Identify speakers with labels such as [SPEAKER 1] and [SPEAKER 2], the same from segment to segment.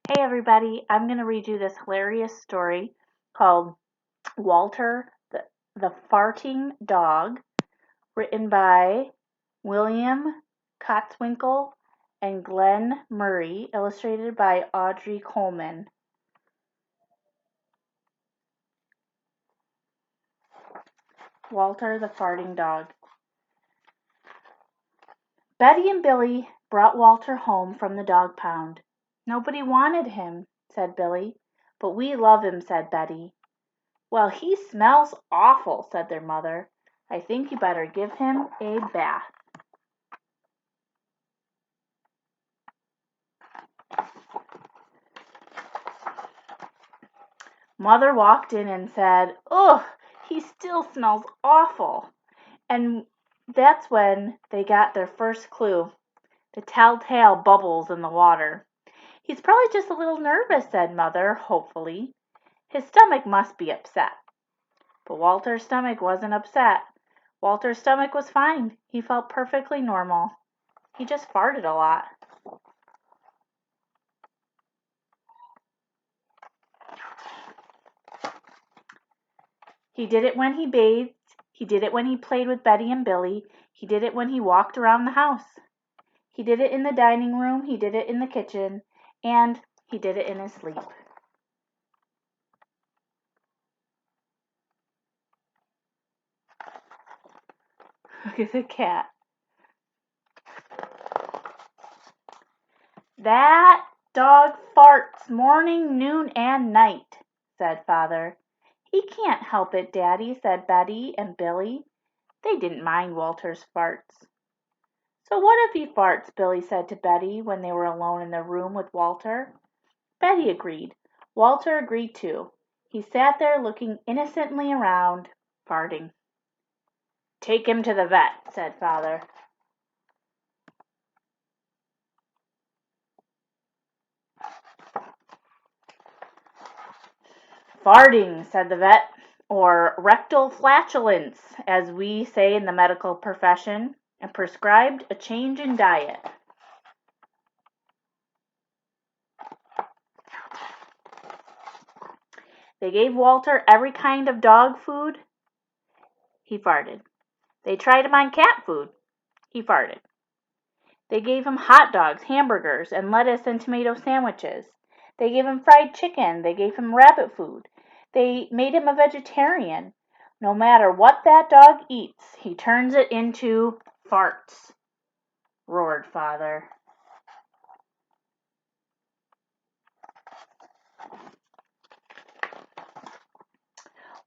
[SPEAKER 1] Hey everybody, I'm going to read you this hilarious story called Walter the Farting Dog, written by William Kotzwinkle and Glenn Murray, illustrated by Audrey Coleman. Walter the Farting Dog. Betty and Billy brought Walter home from the dog pound. Nobody wanted him, said Billy. But we love him, said Betty. Well, he smells awful, said their mother. I think you better give him a bath. Mother walked in and said, "Ugh, he still smells awful." And that's when they got their first clue, the telltale bubbles in the water. He's probably just a little nervous, said Mother, hopefully. His stomach must be upset. But Walter's stomach wasn't upset. Walter's stomach was fine. He felt perfectly normal. He just farted a lot. He did it when he bathed. He did it when he played with Betty and Billy. He did it when he walked around the house. He did it in the dining room. He did it in the kitchen. And he did it in his sleep. Look at the cat. That dog farts morning, noon, and night, said Father. He can't help it, Daddy, said Betty and Billy. They didn't mind Walter's farts. So what if he farts, Billy said to Betty when they were alone in the room with Walter. Betty agreed. Walter agreed too. He sat there looking innocently around, farting. Take him to the vet, said Father. Farting, said the vet, or rectal flatulence, as we say in the medical profession, and prescribed a change in diet. They gave Walter every kind of dog food. He farted. They tried him on cat food. He farted. They gave him hot dogs, hamburgers, and lettuce and tomato sandwiches. They gave him fried chicken. They gave him rabbit food. They made him a vegetarian. No matter what that dog eats, he turns it into farts, roared Father.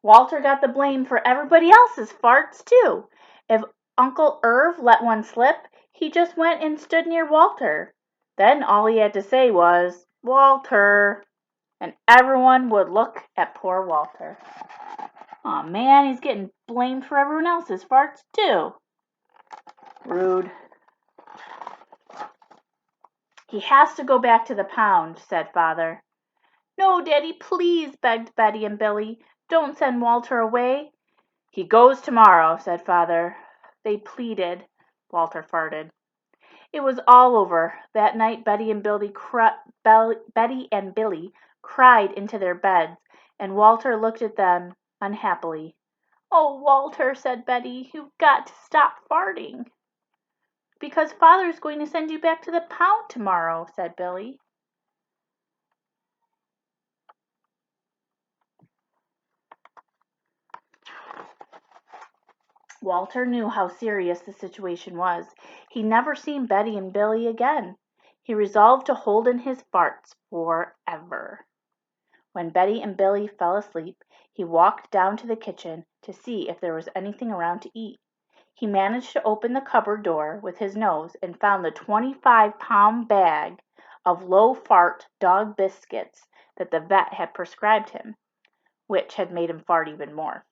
[SPEAKER 1] Walter got the blame for everybody else's farts, too. If Uncle Irv let one slip, he just went and stood near Walter. Then all he had to say was, "Walter," and everyone would look at poor Walter. Aw, man, he's getting blamed for everyone else's farts, too. Rude. He has to go back to the pound, said Father. No, Daddy, please, begged Betty and Billy. Don't send Walter away. He goes tomorrow, said Father. They pleaded. Walter farted. It was all over. That night Betty and Billy cried into their beds, and Walter looked at them unhappily. Oh, Walter, said Betty, you've got to stop farting. Because Father's going to send you back to the pound tomorrow, said Billy. Walter knew how serious the situation was. He'd never seen Betty and Billy again. He resolved to hold in his farts forever. When Betty and Billy fell asleep, he walked down to the kitchen to see if there was anything around to eat. He managed to open the cupboard door with his nose and found the 25-pound bag of low-fart dog biscuits that the vet had prescribed him, which had made him fart even more.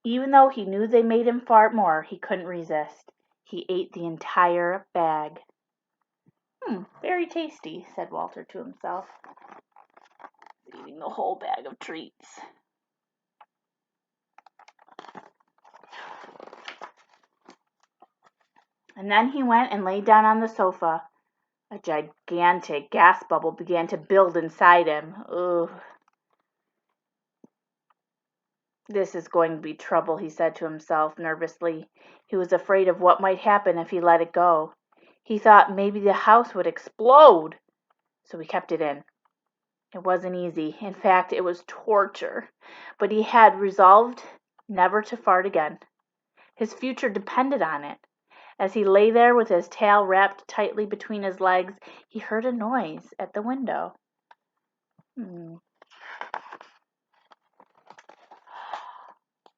[SPEAKER 1] Even though he knew they made him fart more, he couldn't resist. He ate the entire bag. Very tasty, said Walter to himself, eating the whole bag of treats. And then he went and lay down on the sofa. A gigantic gas bubble began to build inside him. Ugh. This is going to be trouble, he said to himself nervously. He was afraid of what might happen if he let it go. He thought maybe the house would explode, so he kept it in. It wasn't easy. In fact, it was torture. But he had resolved never to fart again. His future depended on it. As he lay there with his tail wrapped tightly between his legs, he heard a noise at the window.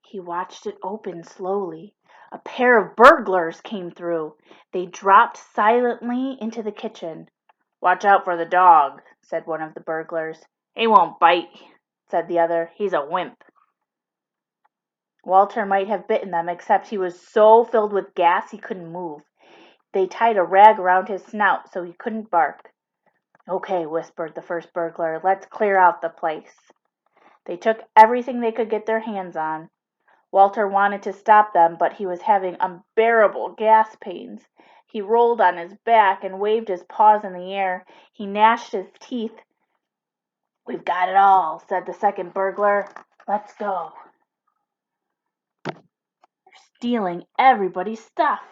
[SPEAKER 1] He watched it open slowly. A pair of burglars came through. They dropped silently into the kitchen. "Watch out for the dog," said one of the burglars. "He won't bite," said the other. "He's a wimp." Walter might have bitten them, except he was so filled with gas he couldn't move. They tied a rag around his snout so he couldn't bark. "Okay," whispered the first burglar. "Let's clear out the place." They took everything they could get their hands on. Walter wanted to stop them, but he was having unbearable gas pains. He rolled on his back and waved his paws in the air. He gnashed his teeth. "We've got it all," said the second burglar. "Let's go." "They're stealing everybody's stuff."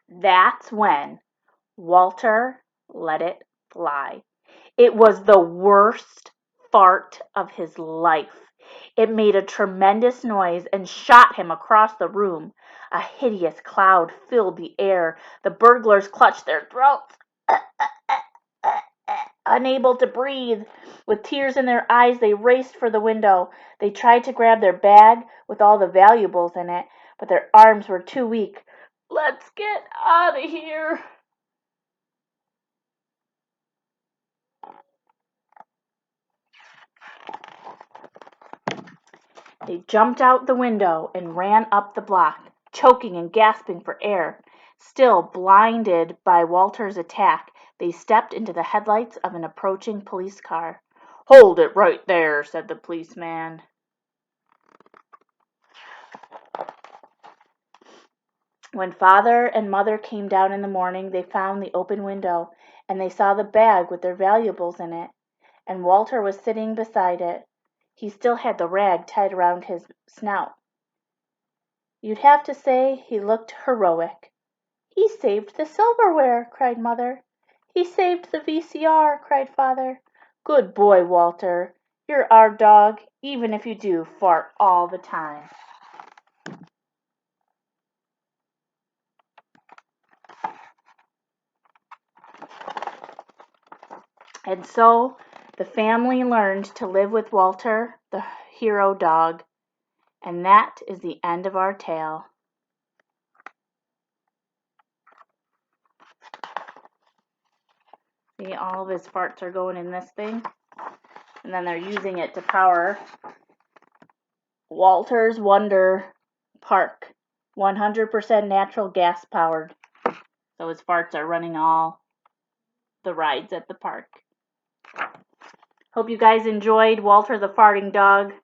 [SPEAKER 1] That's when Walter let it fly. It was the worst fart of his life. It made a tremendous noise and shot him across the room. A hideous cloud filled the air. The burglars clutched their throats, unable to breathe. With tears in their eyes, they raced for the window. They tried to grab their bag with all the valuables in it, but their arms were too weak. "Let's get out of here." They jumped out the window and ran up the block, choking and gasping for air. Still blinded by Walter's attack, they stepped into the headlights of an approaching police car. "Hold it right there," said the policeman. When father and mother came down in the morning, they found the open window, and they saw the bag with their valuables in it, and Walter was sitting beside it. He still had the rag tied around his snout. You'd have to say he looked heroic. "He saved the silverware," cried mother. "He saved the VCR," cried father. "Good boy, Walter. You're our dog, even if you do fart all the time." And so the family learned to live with Walter, the hero dog. And that is the end of our tale. See, all of his farts are going in this thing. And then they're using it to power Walter's Wonder Park. 100% natural gas powered. So his farts are running all the rides at the park. Hope you guys enjoyed Walter the Farting Dog.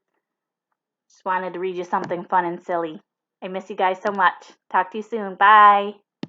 [SPEAKER 1] Just wanted to read you something fun and silly. I miss you guys so much. Talk to you soon. Bye.